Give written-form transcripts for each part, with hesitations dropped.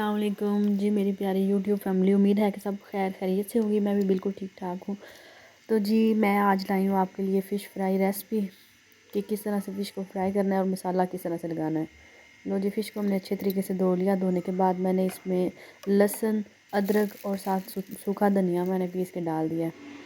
अस्सलाम वालेकुम जी मेरी प्यारी यूट्यूब फैमिली। उम्मीद है कि सब खैर खैरियत से होगी। मैं भी बिल्कुल ठीक ठाक हूँ। तो जी मैं आज लाई हूँ आपके लिए फ़िश फ्राई रेसिपी कि किस तरह से फ़िश को फ्राई करना है और मसाला किस तरह से लगाना है। लो जी, फ़िश को हमने अच्छे तरीके से धो लिया। धोने के बाद मैंने इसमें लहसुन, अदरक और साथ सूखा धनिया मैंने पीस के डाल दिया है।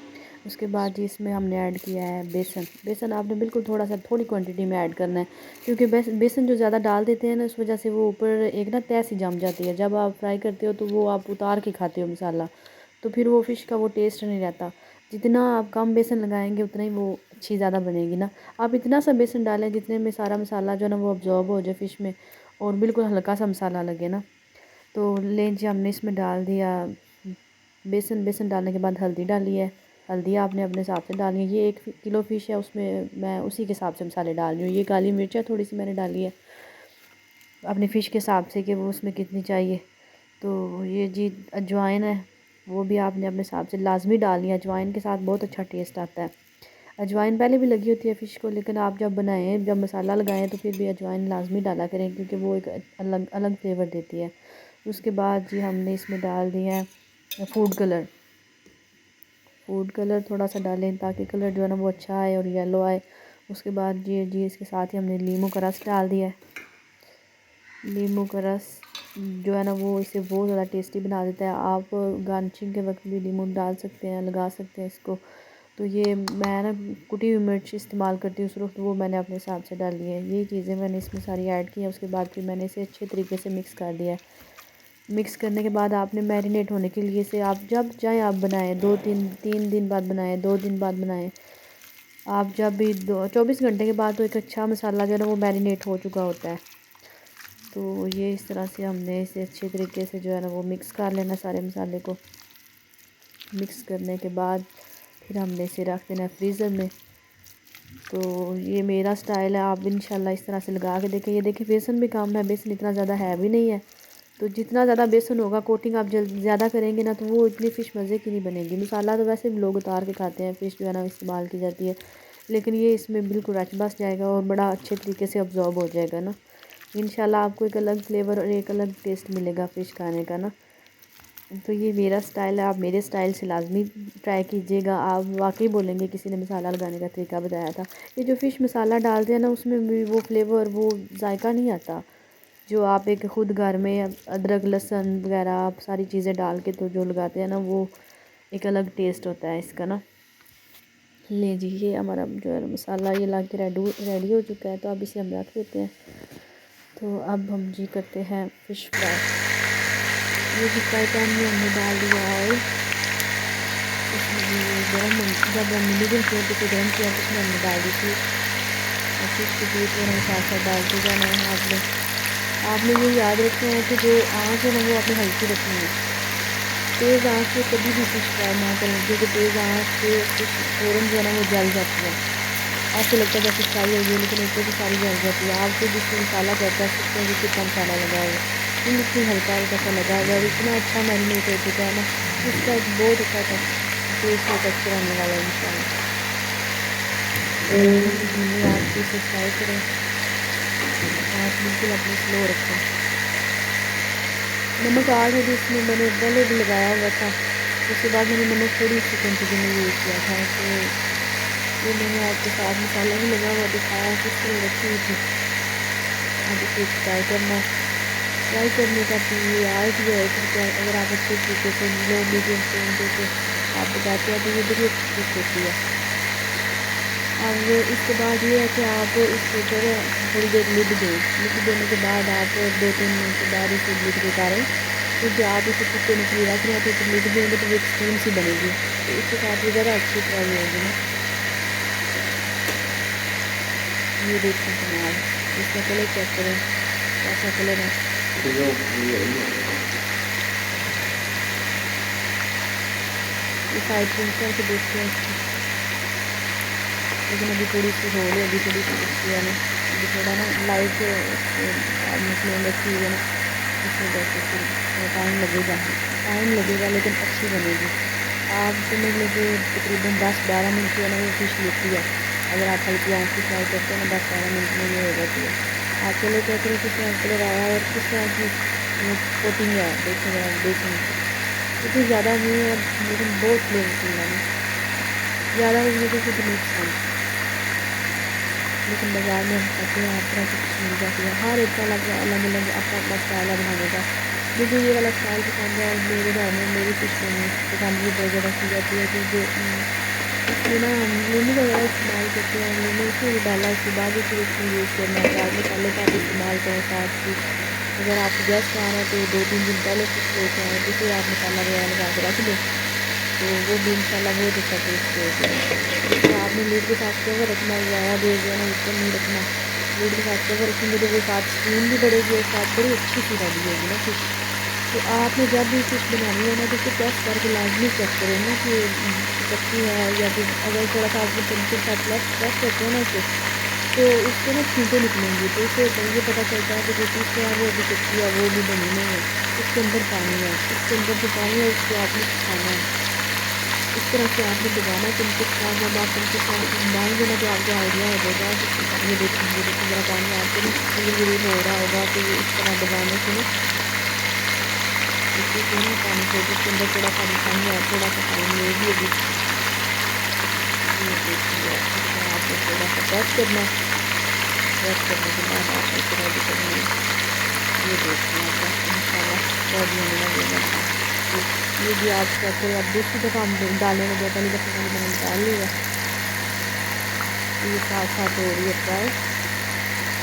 उसके बाद जी इसमें हमने ऐड किया है बेसन। बेसन आपने बिल्कुल थोड़ी क्वांटिटी में ऐड करना है, क्योंकि बेसन जो ज़्यादा डाल देते हैं ना, उस वजह से वो ऊपर एक ना तह सी जम जाती है। जब आप फ्राई करते हो तो वो आप उतार के खाते हो मसाला, तो फिर वो फ़िश का वो टेस्ट नहीं रहता। जितना आप कम बेसन लगाएंगे उतना ही वो अच्छी ज़्यादा बनेगी ना। आप इतना सा बेसन डालें जितने में सारा मसाला जो है ना वो अब्जॉर्ब हो जाए फ़िश में, और बिल्कुल हल्का सा मसाला लगे ना। तो लें जी, हमने इसमें डाल दिया बेसन डालने के बाद हल्दी डाली है। हल्दी आपने अपने हिसाब से डालनी है। ये 1 किलो फ़िश है, उसमें मैं उसी के हिसाब से मसाले डाल रही हूँ। ये काली मिर्च है थोड़ी सी मैंने डाली है अपनी फ़िश के हिसाब से कि वो उसमें कितनी चाहिए। तो ये जी अजवाइन है, वो भी आपने अपने हिसाब से लाजमी डालनी है। अजवाइन के साथ बहुत अच्छा टेस्ट आता है। अजवाइन पहले भी लगी होती है फ़िश को, लेकिन आप जब बनाएं, जब मसाला लगाएं तो फिर भी अजवाइन लाजमी डाला करें, क्योंकि वो एक अलग अलग फ्लेवर देती है। उसके बाद जी हमने इसमें डाल दिया है फूड कलर थोड़ा सा डालें ताकि कलर जो है ना वो अच्छा आए और येलो आए। उसके बाद जी इसके साथ ही हमने नींबू का रस डाल दिया है। नींबू का रस जो है ना वो इसे बहुत ज़्यादा टेस्टी बना देता है। आप गार्निशिंग के वक्त भी नींबू डाल सकते हैं, लगा सकते हैं इसको। तो ये मैं ना कुटी हुई मिर्च इस्तेमाल करती हूँ उस वक्त, वो मैंने अपने हिसाब से डाली है। ये चीज़ें मैंने इसमें सारी ऐड की हैं। उसके बाद फिर मैंने इसे अच्छे तरीके से मिक्स कर दिया है। मिक्स करने के बाद आपने मैरिनेट होने के लिए से आप जब चाहे आप बनाएं, 2-3 दिन बाद बनाएं, 2 दिन बाद बनाएं, आप जब भी 24 घंटे के बाद तो एक अच्छा मसाला जो है ना वो मैरिनेट हो चुका होता है। तो ये इस तरह से हमने इसे अच्छे तरीके से जो है ना वो मिक्स कर लेना। सारे मसाले को मिक्स करने के बाद फिर हमने इसे रख देना फ्रीज़र में। तो ये मेरा स्टाइल है, आप भी इंशाल्लाह इस तरह से लगा के देखें। ये देखिए बेसन भी कम है, बेसन इतना ज़्यादा है भी नहीं है। तो जितना ज़्यादा बेसन होगा, कोटिंग आप ज़्यादा करेंगे ना, तो वो इतनी फ़िश मज़े की नहीं बनेगी। मसाला तो वैसे भी लोग उतार के खाते हैं, फ़िश जो है ना इस्तेमाल की जाती है, लेकिन ये इसमें बिल्कुल रच बस जाएगा और बड़ा अच्छे तरीके से अब्जॉर्ब हो जाएगा ना। इंशाल्लाह आपको एक अलग फ्लेवर और एक अलग टेस्ट मिलेगा फ़िश खाने का ना। तो ये मेरा स्टाइल है, आप मेरे स्टाइल से लाजमी ट्राई कीजिएगा। आप वाकई बोलेंगे किसी ने मसाला लगाने का तरीका बताया था। ये जो फ़िश मसाला डालते हैं ना, उसमें भी वो फ्लेवर, वो जायका नहीं आता जो आप एक ख़ुद घर में अदरक लहसुन वगैरह आप सारी चीज़ें डाल के तो जो लगाते हैं ना, वो एक अलग टेस्ट होता है इसका ना। ले जी, ये हमारा जो है मसाला ये ला के रेडी हो चुका है। तो अब इसे हम रख देते हैं। तो अब हम जी करते हैं फ़िश फ्राई। ये भी फ्राई पैन में हमने डाल दिया ऑयल। उसमें गर्म जब हमने मीडियम फ्लेम पे गर्म किया तो उसमें हमने डाल दी थी और फिर उसके पीस में साथ साथ डालते जाना है। आपने ये याद रखना है कि जो आँच है ना वो आपने हल्की रखनी है। तेज़ आँच पे कभी भी फिश फ्राई ना करें, क्योंकि तेज़ आँच पे फिश फ़ौरन जो है ना वो जल जाती है। ऐसे लगता है जैसे फ्राई हो गई, लेकिन ऊपर से सारी जल जाती है। आप खुद इसमें मसाला चेक कर सकते हैं कि कितना मसाला लगा हुआ है। बिल्कुल हल्का हल्का सा लगा हुआ है और इतना अच्छा मैरिनेट हो चुका है ना, इसका एक बहुत अच्छा टेस्ट और टेक्सचर आने वाला है इंशाल्लाह। धीमी आँच पे इसे फ्राई करें, आँच बिल्कुल अपनी स्लो रखें। नमक ऑलरेडी इसमें मैंने पहले भी लगाया हुआ था, उसके बाद मैंने नमक थोड़ी सी क्वान्टिटी में यूज़ किया था। तो ये मैंने आपके साथ मसाला भी लगा हुआ दिखाया किस तरह रखी हुई थी। अब इसे फ्राई करना, फ्राई करने का तो ये आर्ट जो है कि अगर आप अच्छे तरीके से लो मीडियम फ्लेम पे से आप बताते हैं तो ये बड़ी अच्छी कुक होती है। अब इसके बाद ये है कि आप इसके ऊपर थोड़ी देर लिड दें। लिड देने के बाद आप 2-3 मिनट के बाद इसे लिड के उतारें, क्योंकि आप इसे कुक करने के लिए रख रहे हैं तो लिड देंगे तो वो एक स्टीम सी बनेगी, तो इसके साथ वो ज़्यादा अच्छी फ्राई होगी ना। ये देखें जनाब, इसका कलर चेक करें कैसा कलर है। ये साइड पिंच करके देखते हैं इसकी, लेकिन अभी थोड़ी सी हो रही है, अभी थोड़ी सी अच्छी है ना, अभी थोड़ा ना लाइट फ्लेम रखी हुई है ना, इस वजह से फिर टाइम लगेगा लेकिन अच्छी बनेगी। आप समझ लीजिए तकरीबन 10-12 मिनट जो है ना वो फिश लेती है। अगर आप हल्की आँच पे फ्राई करते हैं ना, 10-12 मिनट में ये हो जाती है। आप चलो चेक करें किस तरह कलर आया है और किस तरह की وہ کوٹنگ ہے، دیکھیں ذرا بیسن کی اتنی زیادہ نہیں ہے لیکن بہت فلیورفل ہے، زیادہ ہو مجھے خود نہیں پسند، لیکن بازار میں ہم کھاتے ہیں ہر طرح کی فش مل جاتی ہے، ہر ایک کا الگ الگ الگ اپنا اپنا اسٹائل ہے بنانے کا. مجھے یہ والا اسٹائل پسند ہے اور میرے گھر میں میری فش پسند بھی بہت زیادہ کی جاتی ہے کیونکہ اس میں نا ہم لیمو وغیرہ استعمال کرتے ہیں، لیمو اس میں ڈالا اس کے بعد ہی پھر اس میں یوز کرنا ہے، چاٹ مسالے کا بھی استعمال کریں ساتھ ہی. اگر آپ کے گیسٹ آ رہے ہیں تو 2-3 دن پہلے فش لے کے آئیں تو پھر آپ مسالہ وغیرہ لگا کے رکھ دیں تو وہ بھی انشاءاللہ بہت اچھا ٹیسٹ دیتی ہے. اس میں آپ نے لیڈ کے ساتھ کور رکھنا ہے، زیادہ دیر جو ہے نا اوپن نہیں رکھنا، لیڈ کے ساتھ کور رکھیں گے تو وہ ساتھ اسٹیم بھی بڑھے گی اور ساتھ بڑی اچھی سی ریڈی ہوگی نا فش. تو آپ نے جب بھی فش بنانی ہے نا تو اس کو ٹیسٹ کر کے لازمی چیک کریں نا کہ کچی ہے یا پھر اگر تھوڑا سا آپ نے چمچے کے ساتھ پریس کرتے ہیں نا اسے تو اس سے نا چھینٹیں نکلیں گی تو اس سے یہ پتہ چلتا ہے کہ جو فش ہے وہ ابھی کچی ہے، وہ بھی بنی نہیں ہے، اس کے اندر پانی ہے، اس کے اندر جو پانی ہے اس کو آپ نے سکھانا ہے، اس طرح سے آپ نے دبانا ہے چمچے کے ساتھ. جب آپ چمچے کے ساتھ دبائیں گے نا تو آپ کو آئیڈیا ہو جائے گا کہ یہ دیکھیں ذرا پانی آپ کو نا فیل ضرور ہو رہا ہوگا کہ یہ اس طرح دبانے سے نا اس سے نا پانی چھوڑ کے اس کے اندر تھوڑا سا پانی ہے، تھوڑا سا ٹائم لے گی ابھی. یہ دیکھیے اس طرح آپ نے تھوڑا سا پریس کرنا ہے، پریس کرنے کے بعد آپ نے اسے ریڈی کرنا ہے. یہ دیکھیں آپ کا مسالہ ریڈی ہونے لگے گا. تو یہ بھی آپ چیک کریں، اب دوسری دفعہ ہم ڈالنے لگے، پہلی دفعہ میں نے ڈال لیا، یہ ساتھ ساتھ ہو رہی ہے فرائی.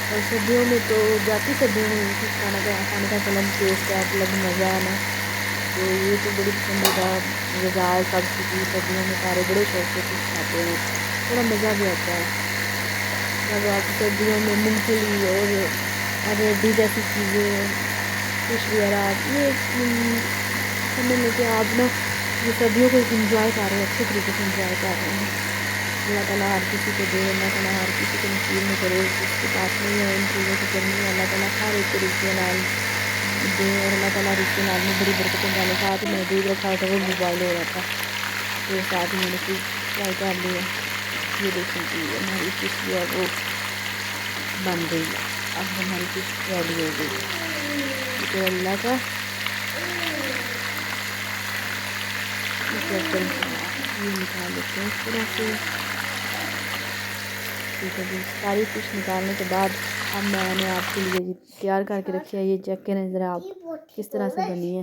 اور سردیوں میں تو جاتی سردیوں میں فش کھانے کا الگ ٹیسٹ ہے، الگ مزہ ہے نا. تو یہ تو بڑی پسندیدہ غذا ہے سب کی، سردیوں میں سارے بڑے شوق سے فش کھاتے ہیں، بڑا مزہ بھی آتا ہے جب آپ سردیوں میں مونگ پھلی اور ریڈی جیسی چیزیں فش وغیرہ یہ سمجھ لیں کہ آپ نا یہ سردیوں کو ایک انجوائے کر رہے ہیں، اچھے طریقے سے انجوائے کر رہے ہیں. اللہ تعالیٰ ہر کسی کو دے، اللہ تعالیٰ ہر کسی کو نصیب میں کرے، جس کے پاس نہیں ہے ان چیزوں کی کرنی ہے اللہ تعالیٰ ہر ایک کو رزق حلال دے اور اللہ تعالیٰ رزق حلال میں بڑی برکتیں ڈالے. ساتھ ہی میں نے دودھ رکھا ہوا تھا وہ بھی بوائل ہو رہا تھا تو ساتھ ہی میں نے فش فرائی کر لی ہے. یہ دیکھیں جی ہماری فش جو ہے وہ بن گئی ہے، اب ہماری فش ریڈی ہو گئی ہے. شکر اللہ کا. چیک کریں یہ نکال لیتے ہیں اس طرح سے. ٹھیک ہے جی، ساری فش نکالنے کے بعد اب میں نے آپ کے لیے جی تیار کر کے رکھی ہے. یہ چیک کریں ذرا آپ کس طرح سے بنی ہے،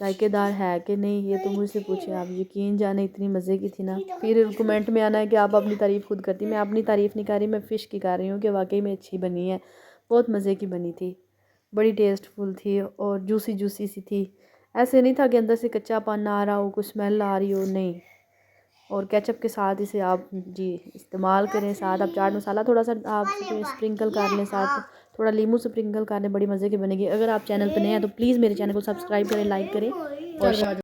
ذائقے دار ہے کہ نہیں، یہ تو مجھ سے پوچھیں آپ. یقین جانے اتنی مزے کی تھی نا، پھر کمنٹ میں آنا ہے کہ آپ اپنی تعریف خود کرتی. میں اپنی تعریف نہیں کر رہی، میں فش کی کر رہی ہوں کہ واقعی میں اچھی بنی ہے، بہت مزے کی بنی تھی، بڑی ٹیسٹ فل تھی اور جوسی جوسی سی تھی. ایسے نہیں تھا کہ اندر سے کچا پن آ رہا ہو، کچھ اسمیل آ رہی ہو، نہیں. اور کیچپ کے ساتھ اسے آپ جی استعمال کریں، ساتھ آپ چاٹ مسالہ تھوڑا سا آپ اسپرنکل کر لیں، ساتھ تھوڑا لیمو اسپرنکل کر لیں، بڑی مزے کی بنے گی. اگر آپ چینل پہ نئے ہیں تو پلیز میرے چینل کو سبسکرائب کریں، لائک کریں اور